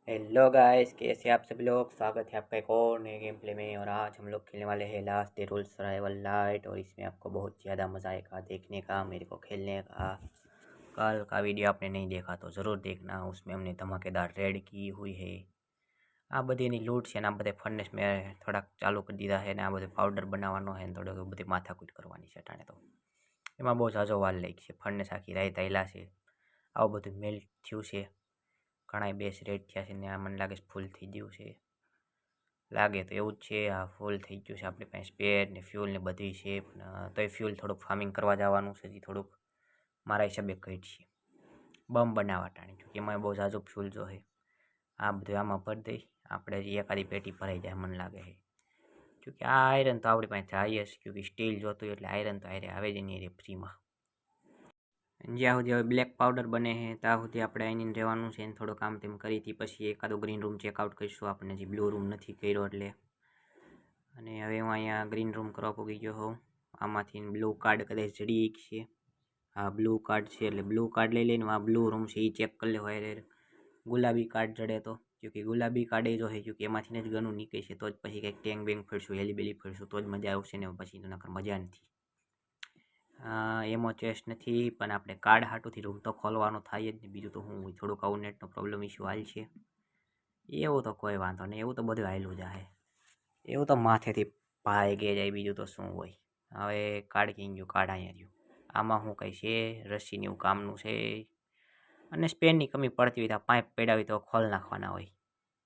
Hello guys, कैसे आप सभी लोग। स्वागत है आपका एक और नए गेम प्ले में। और आज हम लोग खेलने वाले हैं last day rules survival light. और इसमें आपको बहुत ज़्यादा मज़ा आएगा देखने का, मेरे को खेलने का। कल का वीडियो आपने नहीं देखा तो ज़रूर देखना, उसमें हमने धमाकेदार रेड की हुई है। આ બધી એની લૂંટ છે ને આ બધે ફર્નેસ મેં થોડાક ચાલુ કરી દીધા છે ને આ બધે પાવડર બનાવવાનો છે ને થોડોક બધી માથાકૂટ કરવાની છે અટાણે તો એમાં બહુ ઝાઝો વાર લાગી છે। ફર્નેસ આખી રાત આયલા છે, આવું બધું મેલ્ટ થયું છે, ઘણા બેસ રેડ થયા છે ને આ મને લાગે છે ફૂલ થઈ ગયું છે, લાગે તો એવું જ છે। આ ફૂલ થઈ ગયું છે, આપણી પાસે સ્પેર ને ફ્યુલ ને બધી છે, પણ તોય ફ્યુલ થોડુંક ફાર્મિંગ કરવા જવાનું છે, હજી થોડુંક મારા હિસાબે ઘટ છે બમ બનાવવા ટાણી, કે એમાં બહુ ઝાઝું ફ્યુલ જોઈએ। આ બધું આમાં ભરી દઈ આપણે હજી એકાદી પેટી ભરાઈ જાય મને લાગે છે, क्योंकि આ આયરન તો આપણી પાસે જાય જ, क्योंकि સ્ટીલ જોતું એટલે આયરન તો આયરે આવે જ નહીં રે ફ્રીમાં। જ્યાં સુધી હવે બ્લેક પાવડર બને છે ત્યાં સુધી આપણે આવીને રહેવાનું છે ને થોડું કામ તેમ કરીથી પછી એકાદો ગ્રીન રૂમ ચેકઆઉટ કરીશું। આપણે હજી બ્લુ રૂમ નથી કર્યો એટલે, અને હવે હું અહીંયા ગ્રીન રૂમ કરવા પૂગી ગયો હોઉં। આમાંથી બ્લુ કાર્ડ કદાચ જડી છે, આ બ્લુ કાર્ડ છે એટલે બ્લુ કાર્ડ લઈ લઈને આ બ્લુ રૂમ છે એ ચેક કરી લેવો। ગુલાબી કાર્ડ જડે તો, क्योंकि ગુલાબી કાર્ડ એ જો છે, क्योंकि એમાંથી જ ગનું નીકળે છે, તો જ પછી કંઈક ટેંગ બેંગ ફરશું, હેલી બેલી ફરશું તો જ મજા આવશે ને, પછી તો નકર મજા નથી। એમો ચેસ્ટ નથી, પણ આપણે કાર્ડ હાટુથી રૂમ તો ખોલવાનો થાય જ ને, બીજું તો હું થોડુંક આવું નેટનો પ્રોબ્લેમ ઇસ્યુ હાલ છે, એવું તો કોઈ વાંધો નહીં, એવું તો બધું હાલ્યું જાય, એવું તો માથેથી ભાગી જાય, બીજું તો શું હોય। હવે કાર્ડ કઈ ગયું, કાર્ડ અહીંયા રહ્યું, આમાં શું કંઈ છે રસીને એવું કામનું છે, અને સ્પેરની કમી પડતી હોય તો પાઇપ પેડાવી તો ખોલ નાખવાના હોય,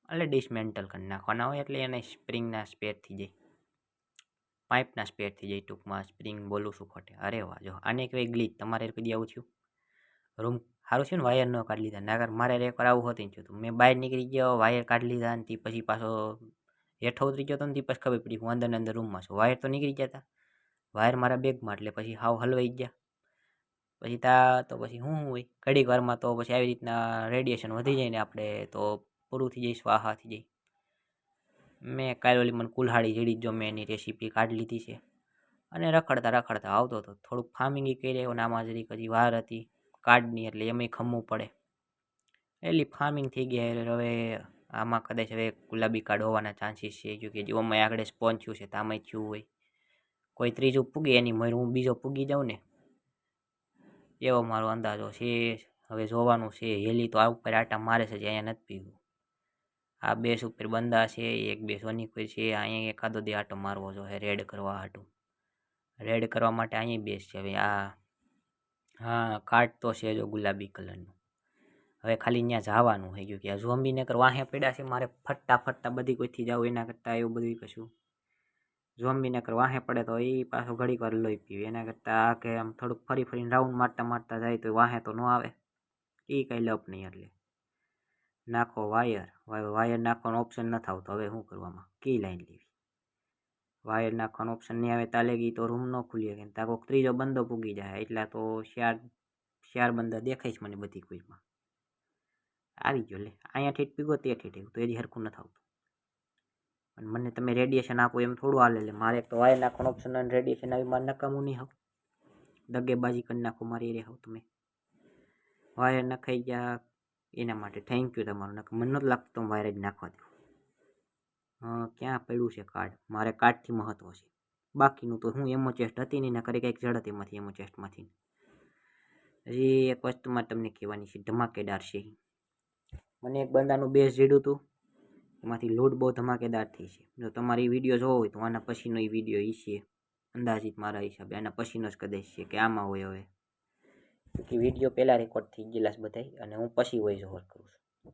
એટલે ડિસમેન્ટલ કરી નાખવાના હોય, એટલે એને સ્પ્રિંગના સ્પેર થઈ જાય, પાઇપના સ્પેર થઈ જાય ટૂંકમાં, સ્પ્રિંગ બોલું શું ખોટે। અરે વાહ, જો આને કહેવાય ગ્લિચ। તમારે કદી આવું થયું રૂમ સારું છે ને વાયર ન કાઢી લીધા, નાગર મારે એકવાર આવું હોતું થયું હતું, મેં બહાર નીકળી ગયો, વાયર કાઢી લીધા અને તે પછી પાછો હેઠો ઉતરી ગયો હતો ને તે પછી ખબર પડી હું અંદર રૂમમાં છું, વાયર તો નીકળી ગયા હતા, વાયર મારા બેગમાં, એટલે પછી હાવ હલવાઈ ગયા, પછી તો પછી શું હોય ઘડીક વારમાં તો પછી આવી રીતના રેડિયેશન વધી જાય ને આપણે તો પૂરું થઈ જાય, સ્વાહા થઈ જાય। મેં કાલે ઓલી મને કુલ્હાડી જડી, જો મેં એની રેસીપી કાઢી લીધી છે અને રખડતા આવતો હતો, થોડુંક ફાર્મિંગ કરી રહ્યો ને આમાં જરીક હજી વાર હતી કાર્ડની, એટલે એમાંય ખમવું પડે, એટલી ફાર્મિંગ થઈ ગયા। હવે આમાં કદાચ હવે ગુલાબી કાર્ડ હોવાના ચાન્સીસ છે, ક્યોંકि જો અમે આગળ સ્પોન થયું છે તો આમાંય થયું હોય, કોઈ ત્રીજું પૂગે એની મર હું બીજો પૂગી જાઉં ને, એવો મારો અંદાજો છે। હવે જોવાનું છે, હેલી તો આ ઉપર આટા મારે છે જે અહીંયા નથી પીવું, આ બેસ ઉપર બંદા છે, એક બે સોની કોઈ છે, અહીંયા એકાદો દે આટો મારવો જોઈએ રેડ કરવા હાટું, રેડ કરવા માટે અહીંયા બેસ છે। હવે હા કાર્ડ તો છે જો ગુલાબી કલરનું, હવે ખાલી ત્યાં જવાનું થઈ ગયું કે આ ઝોમ્બી નકર વાહે પડ્યા છે, મારે ફટતા બધી કોઈથી જાવ એના કરતાં એવું બધું કશું, ઝોમ્બી નકર વાહે પડે તો એ પાછો ઘડીક વાર લોહી પીવે, એના કરતાં આ કે આમ થોડુંક ફરીને રાઉન્ડ મારતા જાય તો વાહે તો ન આવે, એ કંઈ લપ નહીં, એટલે નાખો વાયર નાખવાનો ઓપ્શન નથી આવતો, હવે શું કરવામાં કી લાઈન લેવી, વાયર નાખવાનો ઓપ્શન નહીં આવે તાલેગી તો રૂમ ન ખુલી શકે, ત્યાં કોઈક ત્રીજો બંદો પૂગી જાય, એટલા તો ચાર બંદા દેખાય છે મને બધી કોઈમાં, આવી ગયો લે અહીંયા ઠેઠ પીગો તે ઠેઠ, એવું તો હજી હરખું નથી આવતું, અને મને તમે રેડિયેશન આપો એમ થોડું હાલે, એટલે મારે એક તો વાયર નાખવાનો ઓપ્શન અને રેડિયેશન આવી મારે નકામું નહીં આવ, દગેબાજી કરી નાખો મારી રે હાવ તમે, વાયર નખાઈ ગયા એના માટે થેન્ક યુ તમારું, મને નથી લાગતું તમે વાયર જ નાખવા દો। ક્યાં પડ્યું છે કાર્ડ, મારે કાર્ડથી મહત્વ છે, બાકીનું તો હું એમો ચેસ્ટ હતી નહીં, ના કરી કંઈક જડત એમાંથી એમો ચેસ્ટમાંથી। હજી એક વસ્તુમાં તમને કહેવાની છે, ધમાકેદાર છે, મને એક બંદાનું બેસ જીડ્યું હતું, એમાંથી લૂંટ બહુ ધમાકેદાર થઈ છે, જો તમારી વિડીયો જોવો હોય તો આના પછીનો એ વિડીયો એ છે અંદાજિત મારા હિસાબે, આના પછીનો જ કદાચ છે કે આમાં હોય હવે, કે વિડીયો પહેલાં રેકોર્ડ થઈ ગયેલા છે બધા, અને હું પછી વોઇસ ઓવર કરું છું,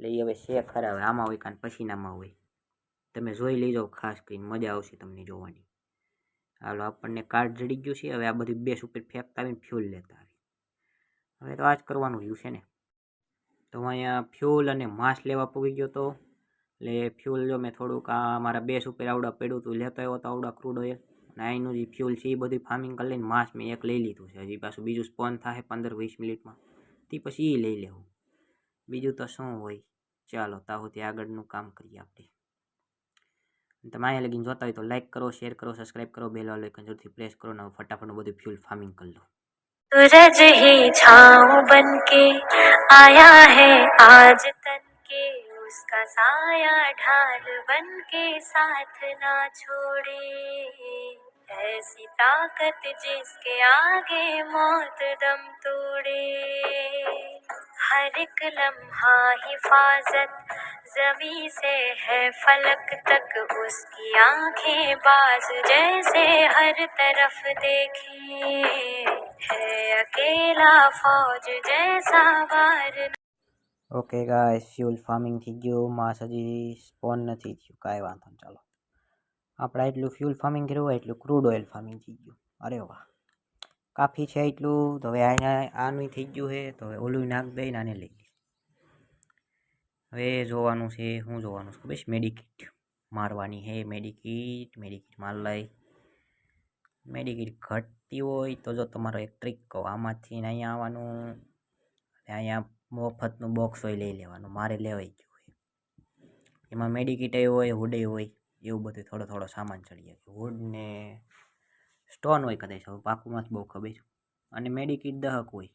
એટલે એ હવે છે ખરા, હવે આમાં હોય કાન પછીનામાં હોય, તમે જોઈ લેજો, ખાસ કરીને મજા આવશે તમને જોવાની। હાલો આપણને કાર્ડ જડી ગયું છે, હવે આ બધું બેસ ઉપર ફેંકતા આવીને ફ્યુલ લેતા આવી, હવે તો આ જ કરવાનું રહ્યું છે ને। તો અહીંયા ફ્યુલ અને માસ લેવા પૂગી ગયો તો, એટલે ફ્યુલ જો મેં થોડુંક આ મારા બેસ ઉપર આવડા પડ્યું હતું લેતો આવ્યો તો આવડા ક્રૂડ ઓઇલ, અને અહીંનું જે ફ્યુલ છે એ બધું ફાર્મિંગ કરી લઈને માસ મેં એક લઈ લીધું છે, હજી પાછું બીજું સ્પોન થાય 15-20 મિનિટમાં, તે પછી એ લઈ લેવું, બીજું તો શું હોય। ચાલો તાહુથી આગળનું કામ કરીએ આપણે, તમે અહીંયા લગીને જોતા હોય તો લાઈક કરો, શેર કરો, સબસ્ક્રાઈબ કરો, બેલ વાળો આઇકન જરૂરથી પ્રેસ કરો, ને ફટાફટ બધું ફ્યુલ ફાર્મિંગ કરી લો। सूरज ही छाँव बन के आया है आज तन के उसका साया ढाल बन के साथ ना छोड़े, ऐसी ताकत जिसके आगे मौत दम तोड़े, हर एक लम्हा हिफाजत जमी से है फलक तक, उसकी आंखें बाज जैसे हर तरफ देखे, है अकेला फौज जैसा वार। ओके गाइस, ફ્યુલ ફાર્મિંગ થઈ ગયું. માસ હજી સ્પોન નથી થયું, કાંઈ વાંધો નહીં. ચાલો, આપણે એટલું ફ્યુલ ફાર્મિંગ કર્યું હોય એટલું ક્રૂડ ઓઇલ ફાર્મિંગ થઈ ગયું. અરે વાહ, કાફી છે એટલું. તો હવે આનું થઈ ગયું છે, તો હવે ઓલું નાખ દઈને આને લઈ લઈએ. હવે જોવાનું છે, શું જોવાનું છે બસ, મેડિકિટ મારવાની છે. મેડિકિટ માર લઈ. મેડિકિટ ઘટતી હોય તો જો તમારો એક ટ્રીક કહો, આમાંથી અહીંયા આવવાનું, અહીંયા મફતનું બોક્સ હોય લઈ લેવાનું. મારે લેવાઈ ગયું હોય, એમાં મેડિકિટ હોય, હુડે હોય, એવું બધું થોડો થોડો સામાન ચડી જાય. હુડ ને સ્ટોન હોય કદાચ, હવે પાકુમાં બહુ ખબર. અને મેડિકિટ દહક હોય.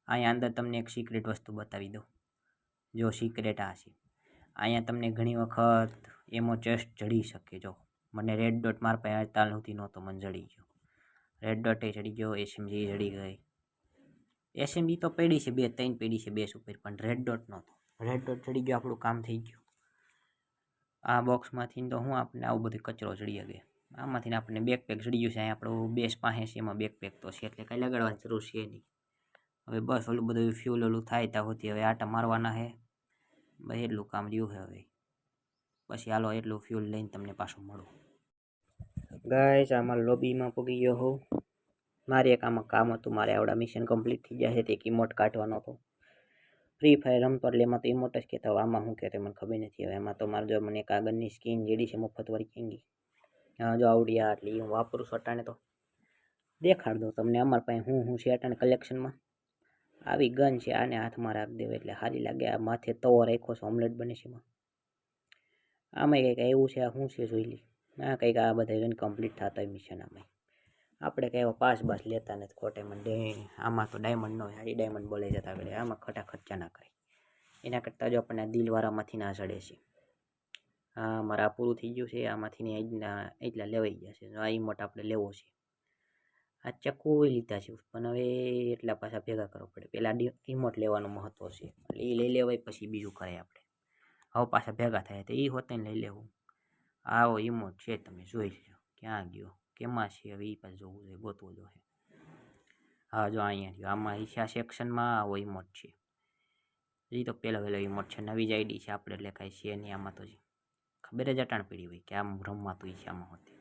અહીંયા અંદર તમને એક સિક્રેટ વસ્તુ બતાવી દઉં. જો સિક્રેટ આ છે, અહીંયા તમને ઘણી વખત એમો ચેસ્ટ જડી શકે. જો મને રેડ ડોટ માર પાસે તાલ સુધી નહોતો, મને જડી ગયો. રેડ ડોટ એ ચડી ગયો, એસએમજી જડી ગઈ. એસએમજી તો પડી છે, 2-3 પડી છે બેસ ઉપર, પણ રેડ ડોટ નહોતો. રેડ ડોટ ચડી ગયો, આપણું કામ થઈ ગયું. આ બોક્સમાંથી તો હું આપણને આવું બધું કચરો ચડી ગયો. આમાંથી આપણને બેકપેક ચડી ગયું છે. અહીંયા આપણું બેસ પાસે છે, એમાં બેકપેક તો છે, એટલે કંઈ લગાડવાની જરૂર છે નહીં. હવે બસ ઓલું બધું ફ્યુલ ઓલું થાય ત્યાં સુધી હવે આટા મારવાના છે. બસ એટલું કામ રહ્યું છે. હવે પછી હાલો એટલું ફ્યુલ લઈને તમને પાછું મળું. ગાઈસ, આમાં લોબીમાં પગી ગયો હોઉં. મારે એક આમાં કામ હતું, મારે આવડા મિશન કમ્પ્લીટ થઈ ગયા છે. તે એક ઇમોટ કાઢવાનો હતો. ફ્રી ફાયર રમતો એટલે એમાં તો ઇમોટ જ કહેતા હોય, આમાં શું કહેતો મને ખબર નથી. હવે એમાં તો મારે જો મને એક આગળની સ્કીન જેડી છે મફતવાળી કેંગી, જો આવડી આ એટલે હું વાપરું છું અટાણે. તો દેખાડ દઉં તમને અમારા પાસે હું છે અટાણે કલેક્શનમાં. આવી ગન છે, આને હાથમાં રાખી દેવાય એટલે સારી લાગે. આ માથે તવો રાખ્યો છે, ઓમલેટ બને છે એમાં. આમાં કંઈક એવું છે, આ શું છે જોઈ લી. આ કંઈક આ બધા ઇવેન્ટ કમ્પ્લીટ થતા હોય મિશન. આમાં આપણે કંઈ એવો પાસ બાસ લેતા નથી ખોટે. મને આમાં તો ડાયમંડ ન હોય, ડાયમંડ બોલે જતા આગળ. આમાં ખોટા ખર્ચા ના કરે. એના કરતાં જો આપણને દિલવાળામાંથી ના ચડે છે. હા, મારે આ પૂરું થઈ ગયું છે. આમાંથી એટલા લેવાઈ ગયા છે. આ ઇમોટ આપણે લેવો છે. આ ચક્કુ લીધા છે, પણ હવે એટલા પાછા ભેગા કરવા પડે. પહેલાં ઇમોટ લેવાનું મહત્વ છે, એટલે એ લઈ લેવાય પછી બીજું કરે આપણે. હવે પાછા ભેગા થાય તો એ હોતે લઈ લેવું. આવો ઇમોટ છે, તમે જોઈ લો ક્યાં ગયો, કેમાં છે. હવે એ પાછું જોવું જોઈએ, ગોતવું જોઈએ. હા, જો અહીંયા રહ્યો. આમાં ઈચ્છા સેક્શનમાં આવો ઇમોટ છે. એ તો પહેલો ઇમોટ છે, નવી જ આઈડી છે આપણે, એટલે કાંઈ છે નહીં આમાં. તો ખબર જ અટાણ પડી હોય કે આમ રમવાતું ઈચ્છામાં હોતી.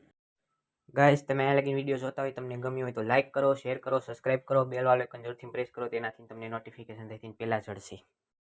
ગાઈસ, તમે આ લગી વિડીયો જોતા હોય, તમને ગમ્યું હોય તો લાઇક કરો, શેર કરો, સબસ્ક્રાઈબ કરો, બેલ વાળો આઇકન જરૂરથી પ્રેસ કરો. તેનાથી તમને નોટિફિકેશન થઈને પહેલાં ચડશે.